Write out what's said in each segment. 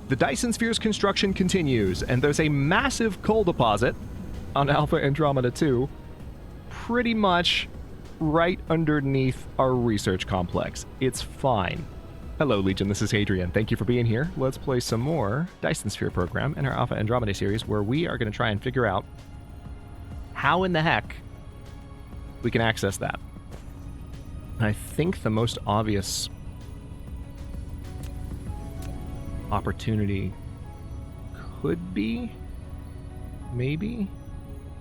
The Dyson Sphere's construction continues, and there's a massive coal deposit on Alpha Andromeda 2, pretty much right underneath our research complex. It's fine. Hello, Legion, this is Hadrian. Thank you for being here. Let's play some more Dyson Sphere Program in our Alpha Andromedae series, where we are going to try and figure out how in the heck we can access that. I think the most obvious opportunity could be maybe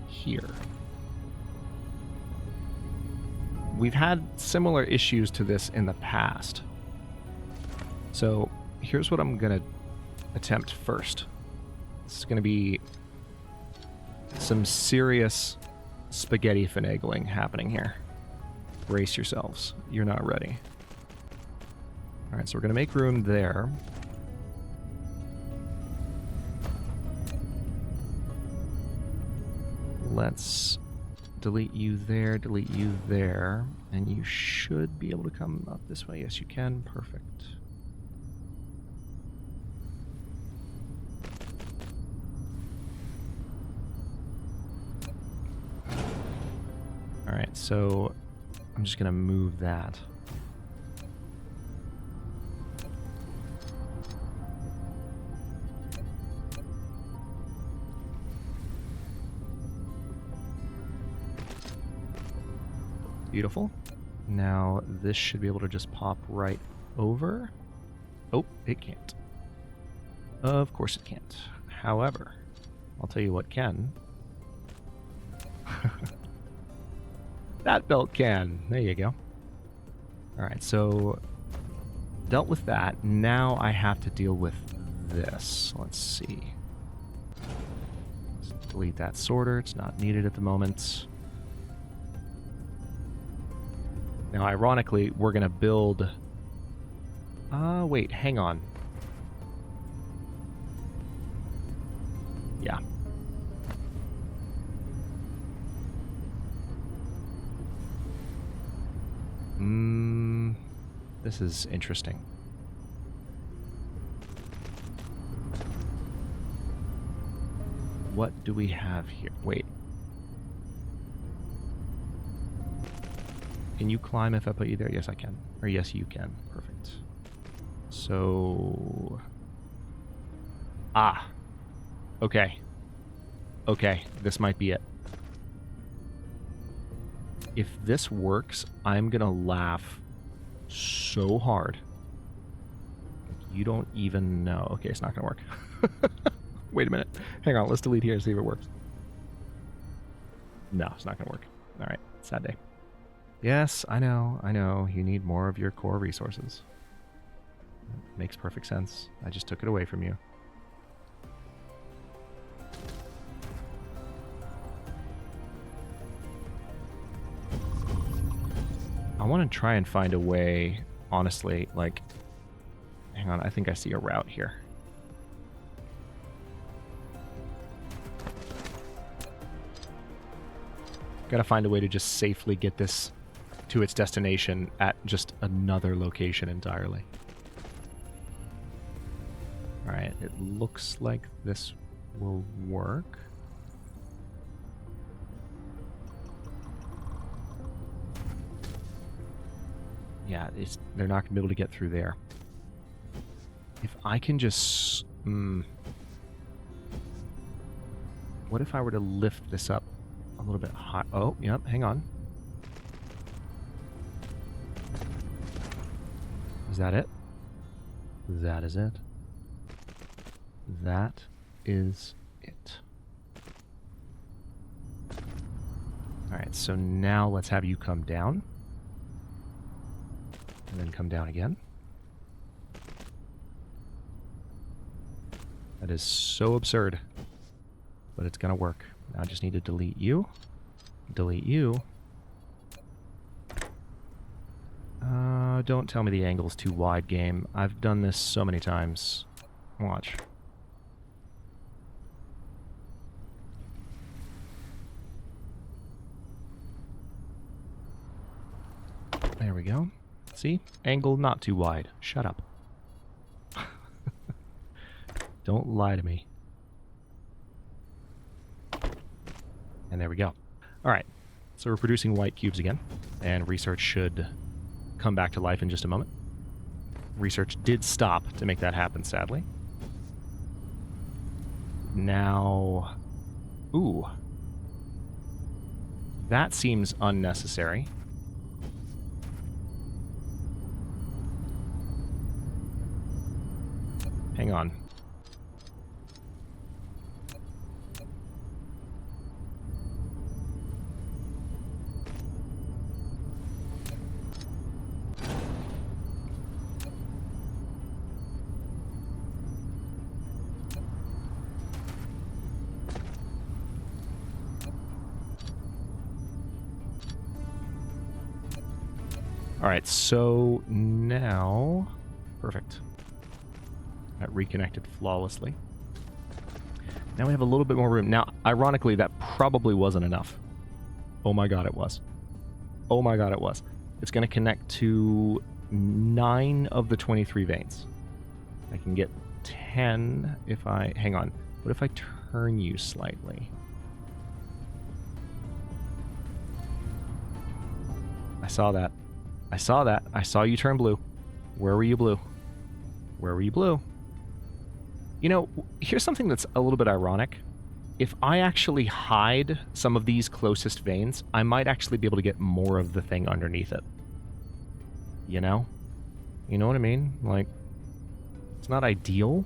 here. We've had similar issues to this in the past. So here's what I'm going to attempt first. This is going to be some serious spaghetti finagling happening here. Brace yourselves. You're not ready. All right, so we're going to make room there. Let's delete you there, and you should be able to come up this way. Yes, you can. Perfect. All right, so I'm just going to move that. Beautiful. Now this should be able to just pop right over. Oh, it can't. Of course it can't. However, I'll tell you what can. That belt can. There you go. Alright, so dealt with that. Now I have to deal with this. Let's see. Let's delete that sorter. It's not needed at the moment. Now, ironically, we're going to build... wait, hang on. Yeah. This is interesting. What do we have here? Wait. Can you climb if I put you there? Yes, I can. Or yes, you can. Perfect. So... Ah. Okay. Okay, this might be it. If this works, I'm gonna laugh so hard. You don't even know. Okay, it's not gonna work. Wait a minute. Hang on, let's delete here and see if it works. No, it's not gonna work. Alright, sad day. Yes, I know. You need more of your core resources. Makes perfect sense. I just took it away from you. I want to try and find a way, honestly, like... Hang on, I think I see a route here. Gotta find a way to just safely get this to its destination at just another location entirely. Alright, it looks like this will work. Yeah, they're not going to be able to get through there. If I can just... What if I were to lift this up a little bit high? Oh, yep, hang on. Is that it? That is it. That is it. Alright, so now let's have you come down. And then come down again. That is so absurd. But it's gonna work. Now I just need to delete you. Delete you. Don't tell me the angle's too wide, game. I've done this so many times. Watch. There we go. See? Angle not too wide. Shut up. Don't lie to me. And there we go. All right. So we're producing white cubes again, and research should come back to life in just a moment. Research did stop to make that happen, sadly. Now... Ooh. That seems unnecessary. Hang on. All right, so now... Perfect. That reconnected flawlessly. Now we have a little bit more room. Now, ironically, that probably wasn't enough. Oh my god, it was. Oh my god, it was. It's going to connect to 9 of the 23 veins. I can get 10 if I... Hang on. What if I turn you slightly? I saw that. I saw that. I saw you turn blue. Where were you blue? Where were you blue? You know, here's something that's a little bit ironic. If I actually hide some of these closest veins, I might actually be able to get more of the thing underneath it. You know? You know what I mean? Like, it's not ideal.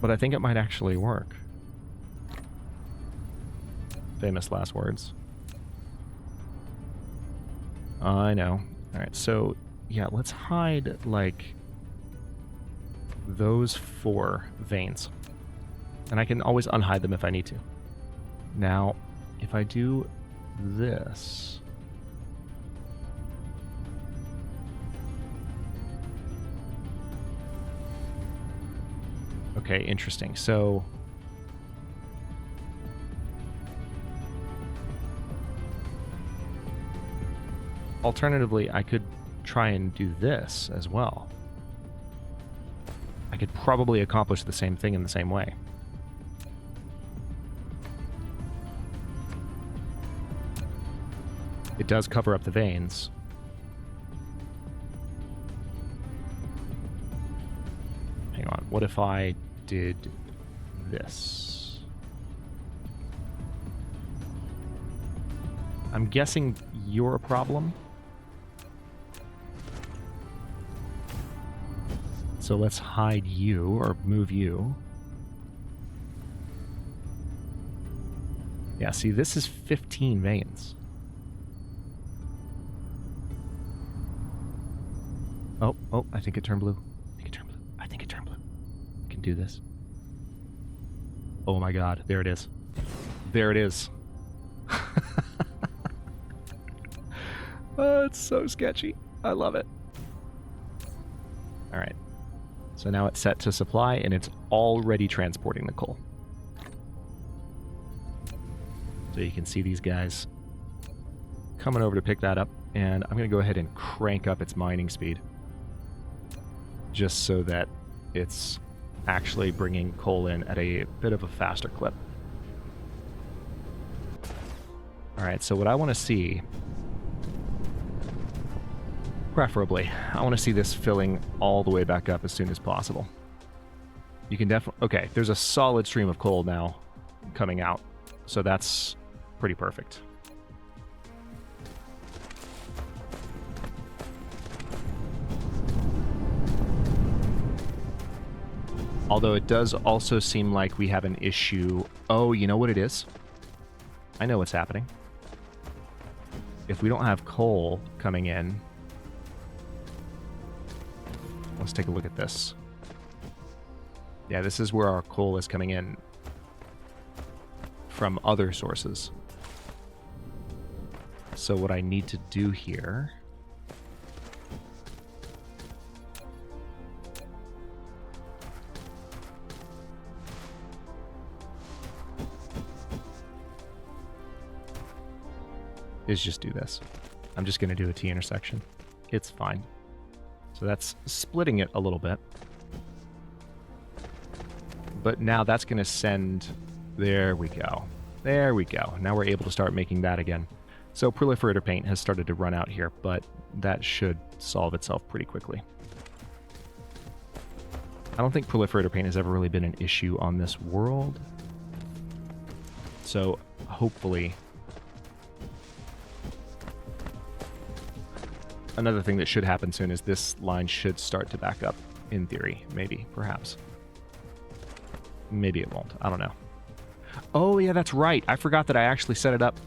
But I think it might actually work. Famous last words. I know. Alright, so, yeah, let's hide, like, those 4 veins. And I can always unhide them if I need to. Now, if I do this... Okay, interesting. So... Alternatively, I could try and do this as well. I could probably accomplish the same thing in the same way. It does cover up the veins. Hang on, what if I did this? I'm guessing you're a problem. So let's hide you, or move you. Yeah, see, this is 15 veins. Oh, I think it turned blue. I think it turned blue. I think it turned blue. I can do this. Oh my god, there it is. There it is. Oh, it's so sketchy. I love it. Alright. So now it's set to supply, and it's already transporting the coal. So you can see these guys coming over to pick that up, and I'm going to go ahead and crank up its mining speed. Just so that it's actually bringing coal in at a bit of a faster clip. Alright, so what I want to see... Preferably, I want to see this filling all the way back up as soon as possible. You can definitely... Okay, there's a solid stream of coal now coming out, so that's pretty perfect. Although it does also seem like we have an issue... Oh, you know what it is? I know what's happening. If we don't have coal coming in... Let's take a look at this. Yeah, this is where our coal is coming in from other sources. So what I need to do here is just do this. I'm just going to do a T intersection. It's fine. So that's splitting it a little bit. But now that's going to send... There we go. There we go. Now we're able to start making that again. So proliferator paint has started to run out here, but that should solve itself pretty quickly. I don't think proliferator paint has ever really been an issue on this world. So hopefully... Another thing that should happen soon is this line should start to back up, in theory. Maybe, perhaps. Maybe it won't. I don't know. Oh, yeah, that's right. I forgot that I actually set it up.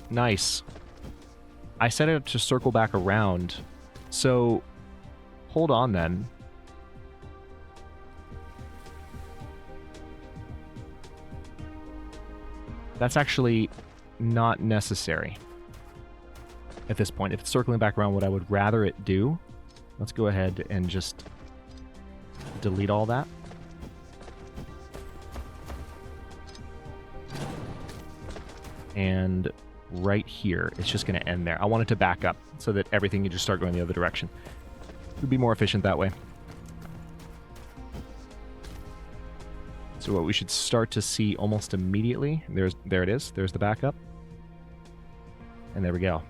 Nice. I set it up to circle back around. So, hold on then. That's actually not necessary at this point. If it's circling back around, what I would rather it do, let's go ahead and just delete all that. And right here, it's just going to end there. I want it to back up so that everything can just start going the other direction. It would be more efficient that way. So what we should start to see almost immediately, there it is. There's the backup. And there we go.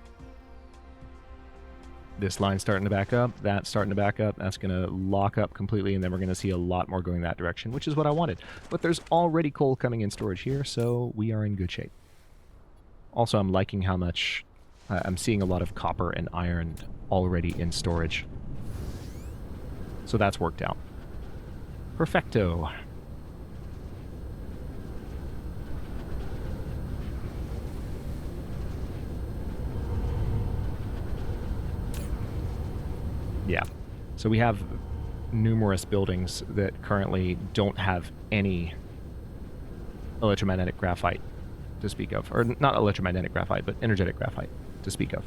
This line's starting to back up, that's starting to back up, that's going to lock up completely, and then we're going to see a lot more going that direction, which is what I wanted. But there's already coal coming in storage here, so we are in good shape. Also, I'm liking how much... I'm seeing a lot of copper and iron already in storage. So that's worked out. Perfecto. Yeah. So we have numerous buildings that currently don't have any electromagnetic graphite to speak of. Or not electromagnetic graphite, but energetic graphite to speak of.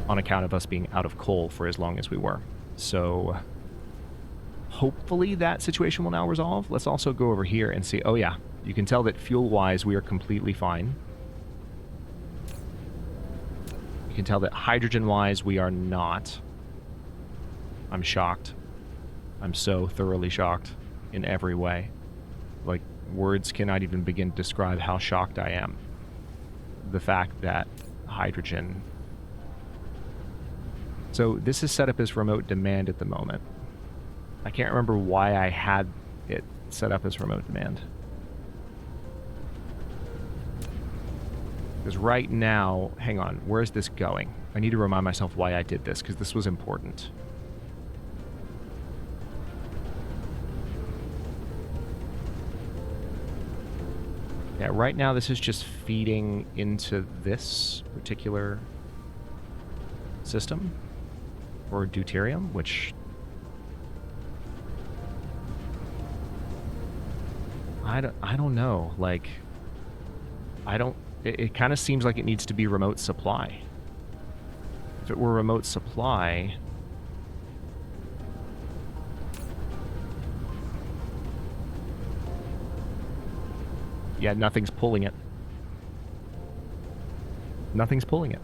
On account of us being out of coal for as long as we were. So hopefully that situation will now resolve. Let's also go over here and see. Oh yeah, you can tell that fuel-wise we are completely fine. You can tell that hydrogen-wise we are not. I'm shocked. I'm so thoroughly shocked in every way. Like, words cannot even begin to describe how shocked I am. The fact that hydrogen... So this is set up as remote demand at the moment. I can't remember why I had it set up as remote demand. Because right now... Hang on, where is this going? I need to remind myself why I did this, because this was important. Yeah, right now this is just feeding into this particular system. Or deuterium, which... I don't know. Like, I don't... It kind of seems like it needs to be remote supply. If it were remote supply... Yeah, nothing's pulling it. Nothing's pulling it.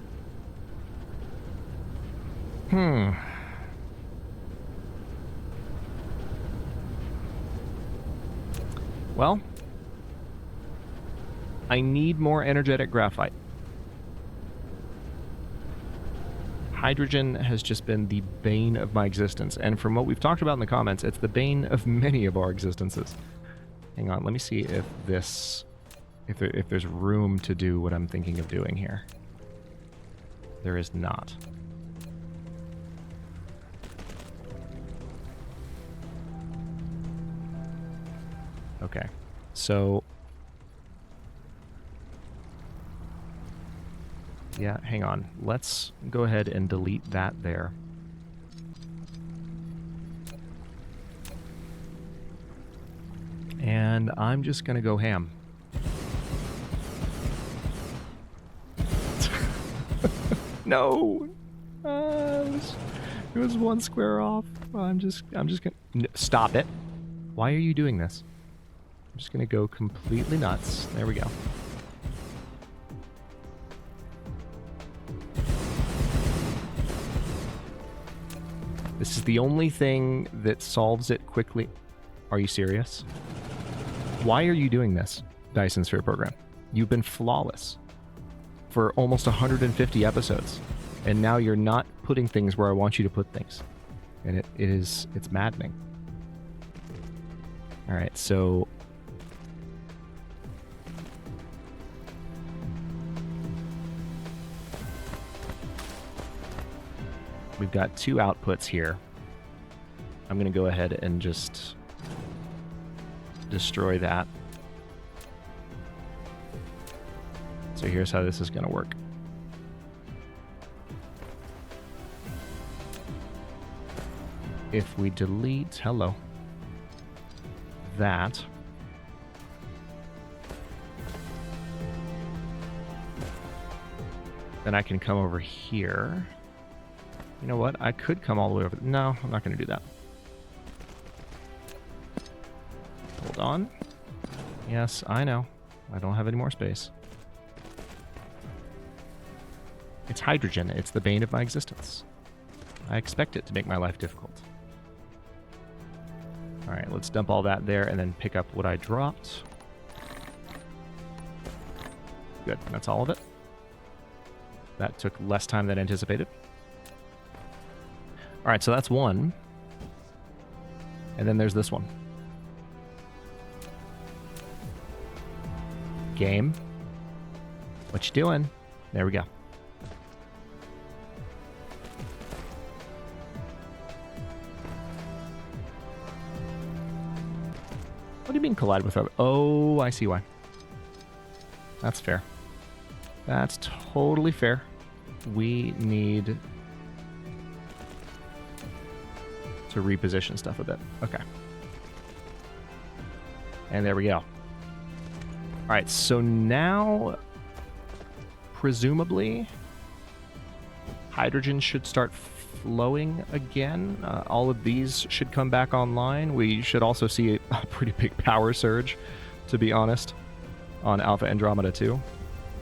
Well, I need more energetic graphite. Hydrogen has just been the bane of my existence, and from what we've talked about in the comments, it's the bane of many of our existences. Hang on, let me see if this... If there's room to do what I'm thinking of doing here. There is not. Okay, so... Yeah, hang on. Let's go ahead and delete that there. And I'm just gonna go ham. No! It was one square off. I'm just gonna... Stop it. Why are you doing this? I'm just gonna go completely nuts. There we go. This is the only thing that solves it quickly. Are you serious? Why are you doing this, Dyson Sphere Program? You've been flawless for almost 150 episodes, and now you're not putting things where I want you to put things. And it's maddening. All right, so we've got 2 outputs here. I'm going to go ahead and just destroy that. So here's how this is going to work. If we delete, hello, that, then I can come over here. You know what? I could come all the way over. No, I'm not going to do that. Hold on. Yes, I know. I don't have any more space. It's hydrogen. It's the bane of my existence. I expect it to make my life difficult. All right, let's dump all that there and then pick up what I dropped. Good, that's all of it. That took less time than anticipated. All right, so that's one. And then there's this one. Game. What you doing? There we go. What do you mean collide with other? Oh, I see why. That's fair. That's totally fair. We need to reposition stuff a bit. Okay. And there we go. All right, so now, presumably, hydrogen should start flowing again. All of these should come back online. We should also see a pretty big power surge, to be honest, on Alpha Andromeda 2,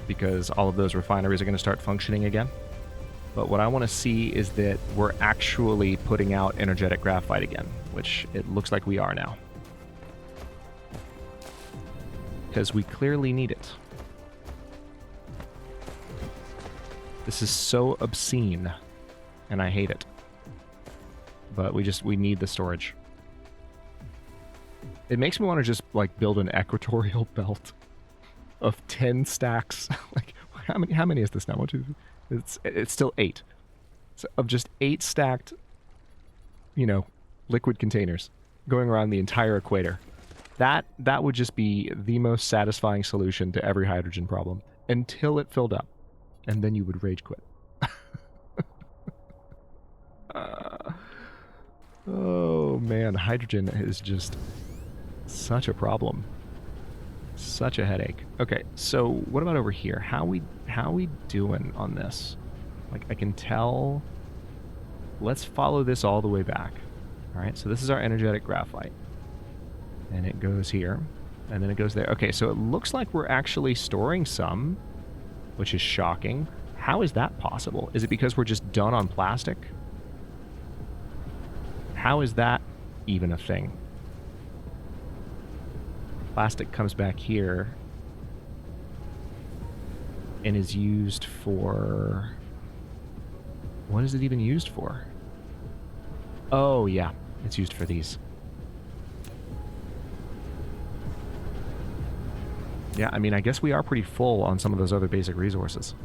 because all of those refineries are going to start functioning again. But what I want to see is that we're actually putting out energetic graphite again, which it looks like we are now. Because we clearly need it. This is so obscene, and I hate it. But we need the storage. It makes me want to just like build an equatorial belt of 10 stacks. Like how many is this now? 1, 2, 3. It's still 8. So of just 8 stacked, liquid containers going around the entire equator. That would just be the most satisfying solution to every hydrogen problem until it filled up, and then you would rage quit. Oh man, hydrogen is just such a problem, such a headache. Okay, so what about over here? How we doing on this? Like I can tell. Let's follow this all the way back. All right, so this is our energetic graphite. And it goes here, and then it goes there. Okay, so it looks like we're actually storing some, which is shocking. How is that possible? Is it because we're just done on plastic? How is that even a thing? Plastic comes back here and is used for... What is it even used for? Oh, yeah. It's used for these. Yeah, I mean, I guess we are pretty full on some of those other basic resources.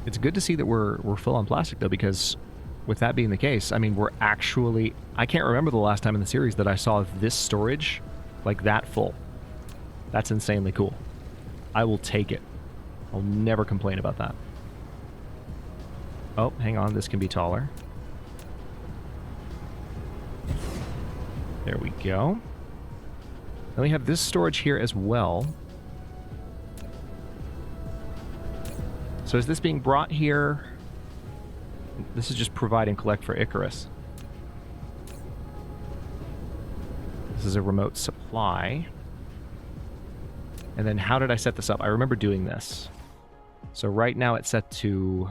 It's good to see that we're full on plastic, though, because with that being the case, I mean, we're actually... I can't remember the last time in the series that I saw this storage like that full. That's insanely cool. I will take it. I'll never complain about that. Oh, hang on. This can be taller. There we go. Then we have this storage here as well. So is this being brought here? This is just provide and collect for Icarus. This is a remote supply. And then how did I set this up? I remember doing this. So right now it's set to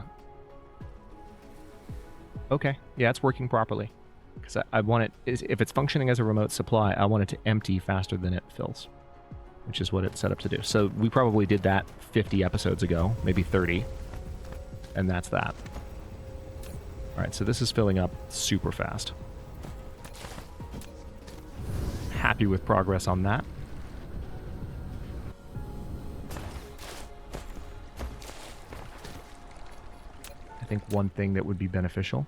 Okay. Yeah, it's working properly. Because I want it, if it's functioning as a remote supply, I want it to empty faster than it fills, which is what it's set up to do. So we probably did that 50 episodes ago, maybe 30, and that's that. All right, so this is filling up super fast. Happy with progress on that. I think one thing that would be beneficial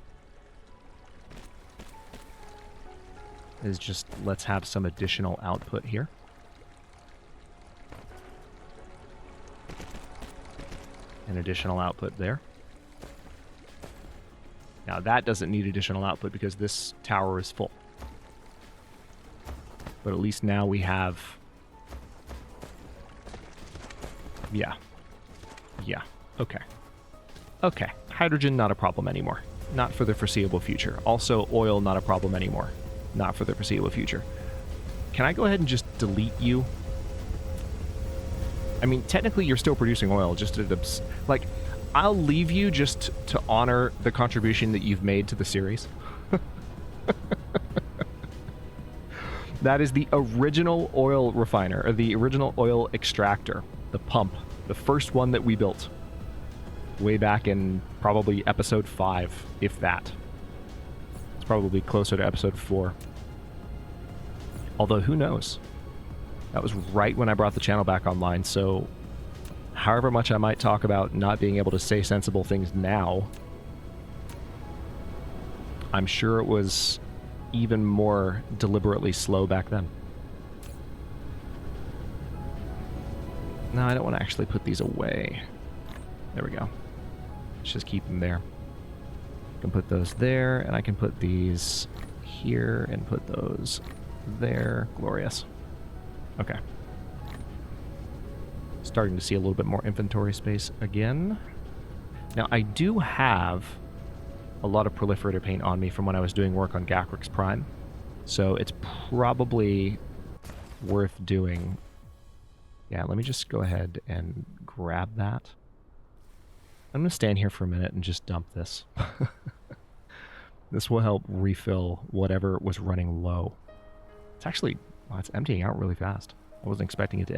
is just let's have some additional output here. An additional output there. Now that doesn't need additional output because this tower is full. But at least now we have... Yeah. Yeah. Okay. Okay. Hydrogen, not a problem anymore. Not for the foreseeable future. Also, oil, not a problem anymore. Not for the foreseeable future. Can I go ahead and just delete you? I mean, technically you're still producing oil, just at like, I'll leave you just to honor the contribution that you've made to the series. That is the original oil refiner, or the original oil extractor, the pump, the first one that we built. Way back in probably episode 5, if that. It's probably closer to episode 4. Although, who knows? That was right when I brought the channel back online, so however much I might talk about not being able to say sensible things now, I'm sure it was even more deliberately slow back then. No, I don't want to actually put these away. There we go. Let's just keep them there. I can put those there, and I can put these here and put those there. Glorious. Okay. Starting to see a little bit more inventory space again. Now, I do have a lot of proliferator paint on me from when I was doing work on Gacrix Prime, so it's probably worth doing. Yeah, let me just go ahead and grab that. I'm going to stand here for a minute and just dump this. This will help refill whatever was running low. It's actually, well, it's emptying out really fast. I wasn't expecting it to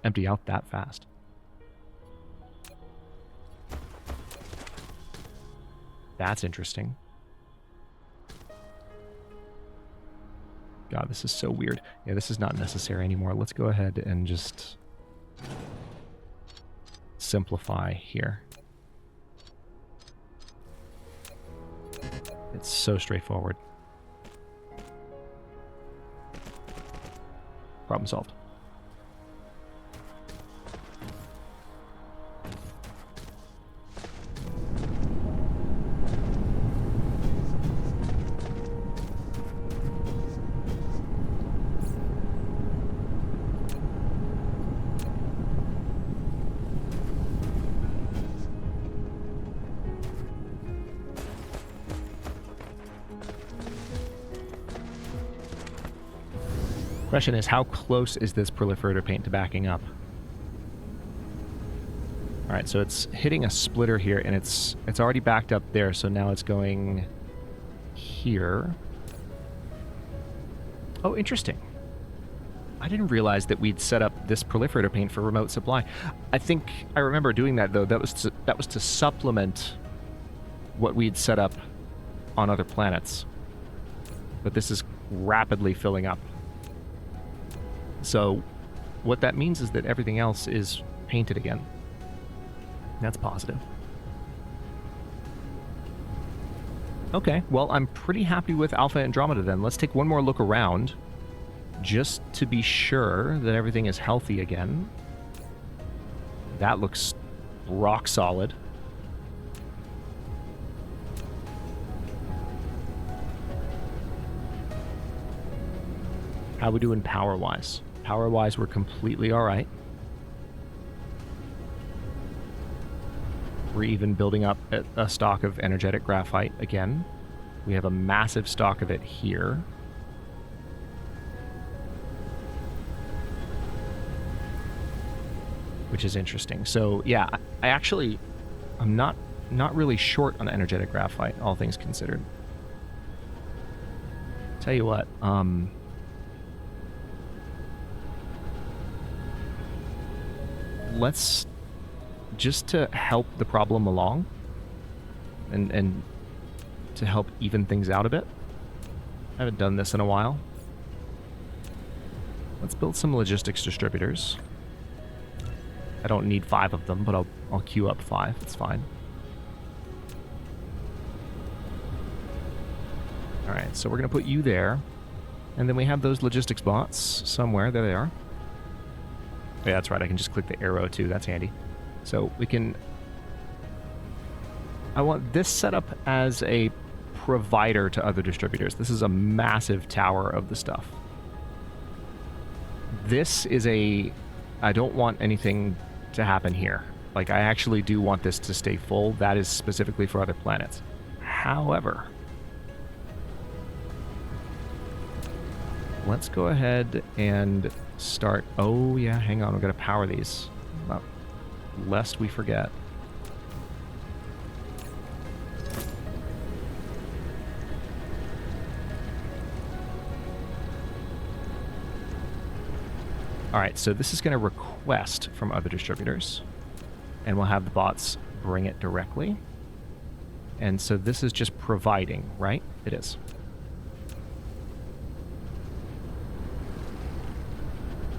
empty out that fast. That's interesting. God, this is so weird. Yeah, this is not necessary anymore. Let's go ahead and just simplify here. It's so straightforward. Problem solved. Question is, how close is this proliferator paint to backing up? All right, so it's hitting a splitter here, and it's already backed up there, so now it's going here. Oh, interesting. I didn't realize that we'd set up this proliferator paint for remote supply. I think I remember doing that, though. That was to supplement what we'd set up on other planets. But this is rapidly filling up. So what that means is that everything else is painted again. That's positive. Okay, well, I'm pretty happy with Alpha Andromeda then. Let's take one more look around just to be sure that everything is healthy again. That looks rock solid. How we doing power-wise? Power-wise, we're completely all right. We're even building up a stock of energetic graphite again. We have a massive stock of it here. Which is interesting. So, yeah, I'm not not really short on energetic graphite, all things considered. Tell you what, let's, just to help the problem along, and to help even things out a bit. I haven't done this in a while. Let's build some logistics distributors. I don't need 5 of them, but I'll queue up 5. It's fine. Alright, so we're going to put you there. And then we have those logistics bots somewhere. There they are. Oh, yeah, that's right. I can just click the arrow too. That's handy. So we can... I want this set up as a provider to other distributors. This is a massive tower of the stuff. This is a... I don't want anything to happen here. Like, I actually do want this to stay full. That is specifically for other planets. However... let's go ahead and start... Oh, yeah, hang on. We've got to power these. Lest we forget. Alright, so this is going to request from other distributors. And we'll have the bots bring it directly. And so this is just providing, right? It is.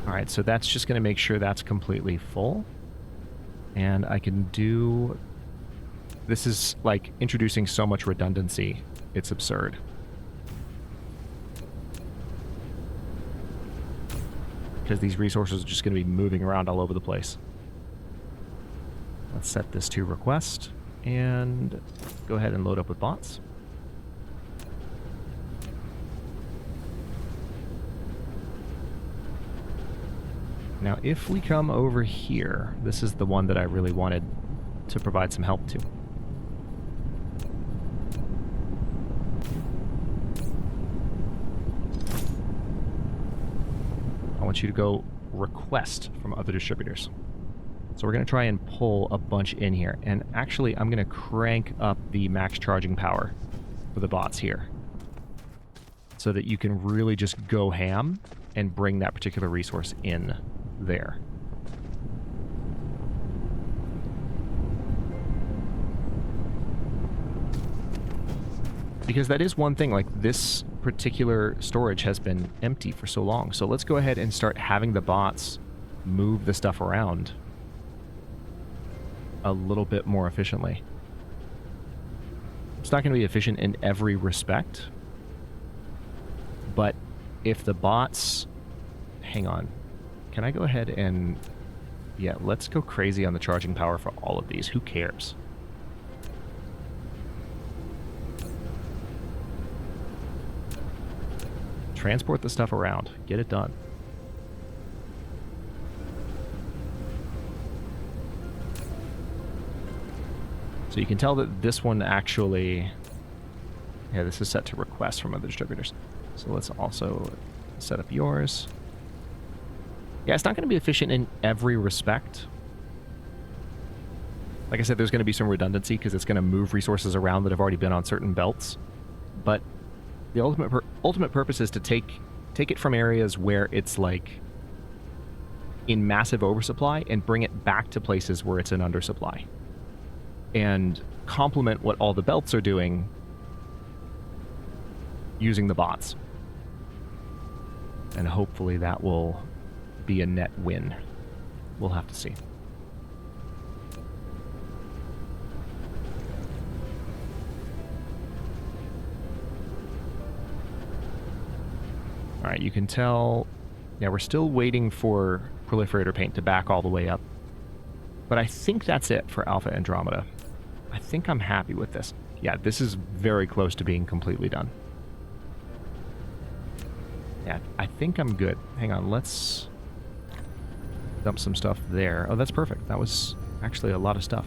Alright, so that's just going to make sure that's completely full. And I can do... This is, like, introducing so much redundancy. It's absurd. Because these resources are just going to be moving around all over the place. Let's set this to request. And go ahead and load up with bots. Now, if we come over here, this is the one that I really wanted to provide some help to. I want you to go request from other distributors. So we're going to try and pull a bunch in here. And actually, I'm going to crank up the max charging power for the bots here, so that you can really just go ham and bring that particular resource in there. Because that is one thing, like, this particular storage has been empty for so long. So let's go ahead and start having the bots move the stuff around a little bit more efficiently. It's not going to be efficient in every respect, but if the bots... Hang on. Can I go ahead and... Yeah, let's go crazy on the charging power for all of these. Who cares? Transport the stuff around. Get it done. So you can tell that this one actually... Yeah, this is set to request from other distributors. So let's also set up yours. Yeah, it's not going to be efficient in every respect. Like I said, there's going to be some redundancy because it's going to move resources around that have already been on certain belts. But the ultimate purpose is to take it from areas where it's like in massive oversupply and bring it back to places where it's in undersupply. And complement what all the belts are doing using the bots. And hopefully that will be a net win. We'll have to see. Alright, you can tell... Yeah, we're still waiting for Proliferator Paint to back all the way up. But I think that's it for Alpha Andromeda. I think I'm happy with this. Yeah, this is very close to being completely done. Yeah, I think I'm good. Hang on, let's dump some stuff there. Oh, that's perfect. That was actually a lot of stuff.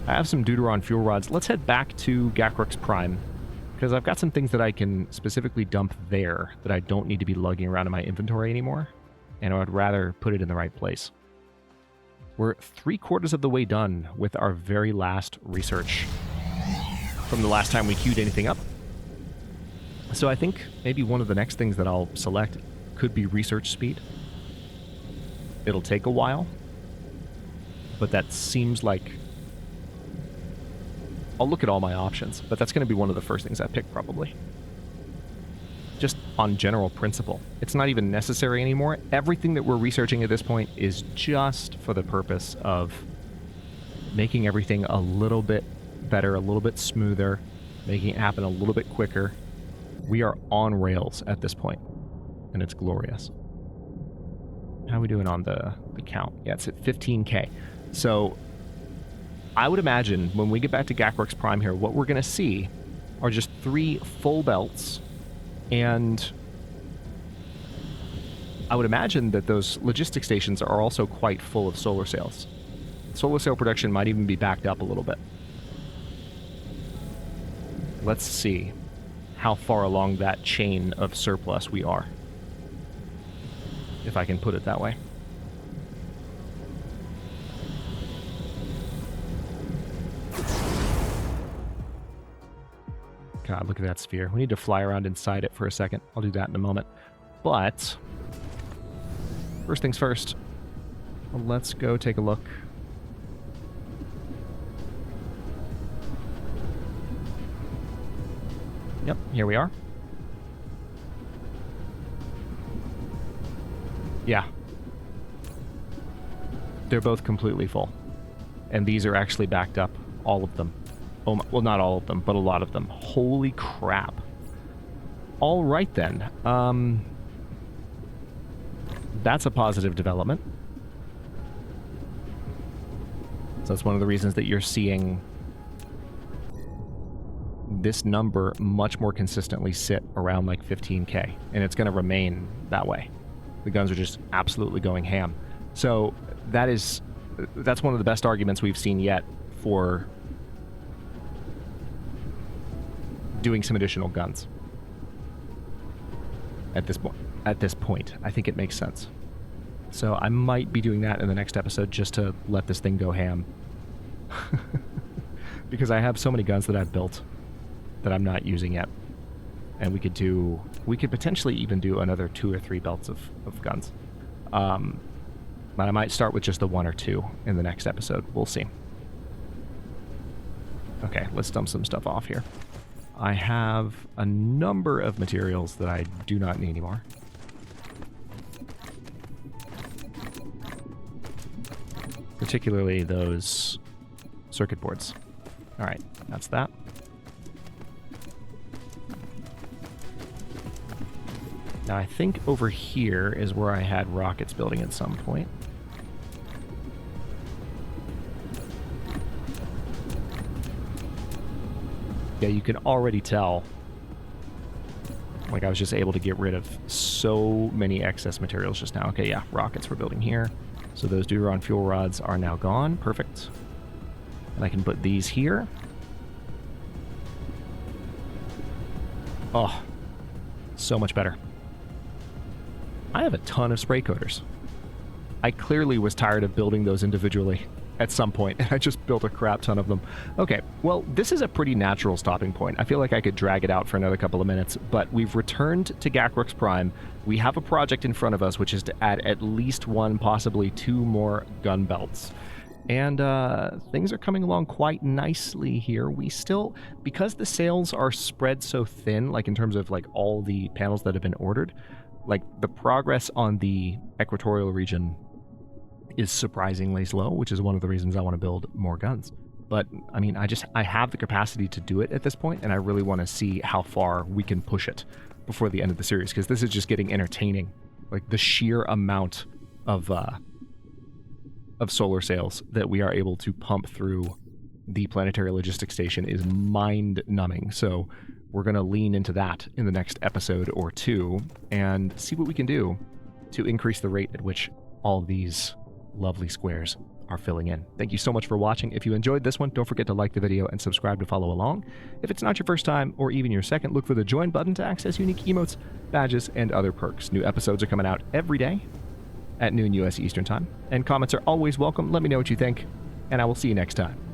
I have some Deuteron fuel rods. Let's head back to Gakrux Prime, because I've got some things that I can specifically dump there that I don't need to be lugging around in my inventory anymore, and I would rather put it in the right place. we're 3/4 of the way done with our very last research from the last time we queued anything up. So I think maybe one of the next things that I'll select could be research speed. It'll take a while, but that seems like... I'll look at all my options, but that's going to be one of the first things I pick probably. Just on general principle. It's not even necessary anymore. Everything that we're researching at this point is just for the purpose of making everything a little bit better, a little bit smoother, making it happen a little bit quicker. We are on rails at this point, and it's glorious. How are we doing on the count? Yeah, it's at 15K. So I would imagine when we get back to Gakworks Prime here, what we're going to see are just 3 full belts, and I would imagine that those logistic stations are also quite full of solar sails. Solar sail production might even be backed up a little bit. Let's see how far along that chain of surplus we are, if I can put it that way. God, look at that sphere. We need to fly around inside it for a second. I'll do that in a moment. But first things first, let's go take a look. Yep, here we are. Yeah. They're both completely full. And these are actually backed up, all of them. Oh my, well, not all of them, but a lot of them. Holy crap. All right, then. That's a positive development. So that's one of the reasons that you're seeing this number much more consistently sit around like 15K, and it's going to remain that way. The guns are just absolutely going ham. So that's one of the best arguments we've seen yet for doing some additional guns. At this point, I think it makes sense. So I might be doing that in the next episode just to let this thing go ham. Because I have so many guns that I've built that I'm not using yet. And we could potentially even do another 2 or 3 belts of guns. But I might start with just the 1 or 2 in the next episode. We'll see. Okay, let's dump some stuff off here. I have a number of materials that I do not need anymore. Particularly those circuit boards. Alright, that's that. Now I think over here is where I had rockets building at some point. Yeah, you can already tell, like, I was just able to get rid of so many excess materials just now. Okay, yeah, rockets we're building here. So those Deuteron fuel rods are now gone. Perfect. And I can put these here. Oh, so much better. I have a ton of spray coaters. I clearly was tired of building those individually at some point, and I just built a crap ton of them. Okay, well, this is a pretty natural stopping point. I feel like I could drag it out for another couple of minutes, but we've returned to Gakworks Prime. We have a project in front of us, which is to add at least 1, possibly 2 more gun belts. And things are coming along quite nicely here. We still, because the sails are spread so thin, like in terms of like all the panels that have been ordered, like the progress on the equatorial region is surprisingly slow, which is one of the reasons I want to build more guns. But I mean, I have the capacity to do it at this point, and I really want to see how far we can push it before the end of the series, because this is just getting entertaining. Like the sheer amount of solar sails that we are able to pump through the planetary logistics station is mind-numbing. So we're going to lean into that in the next episode or 2 and see what we can do to increase the rate at which all these lovely squares are filling in. Thank you so much for watching. If you enjoyed this one, don't forget to like the video and subscribe to follow along. If it's not your first time or even your second, look for the join button to access unique emotes, badges, and other perks. New episodes are coming out every day. at noon U.S. Eastern Time. And comments are always welcome. Let me know what you think, and I will see you next time.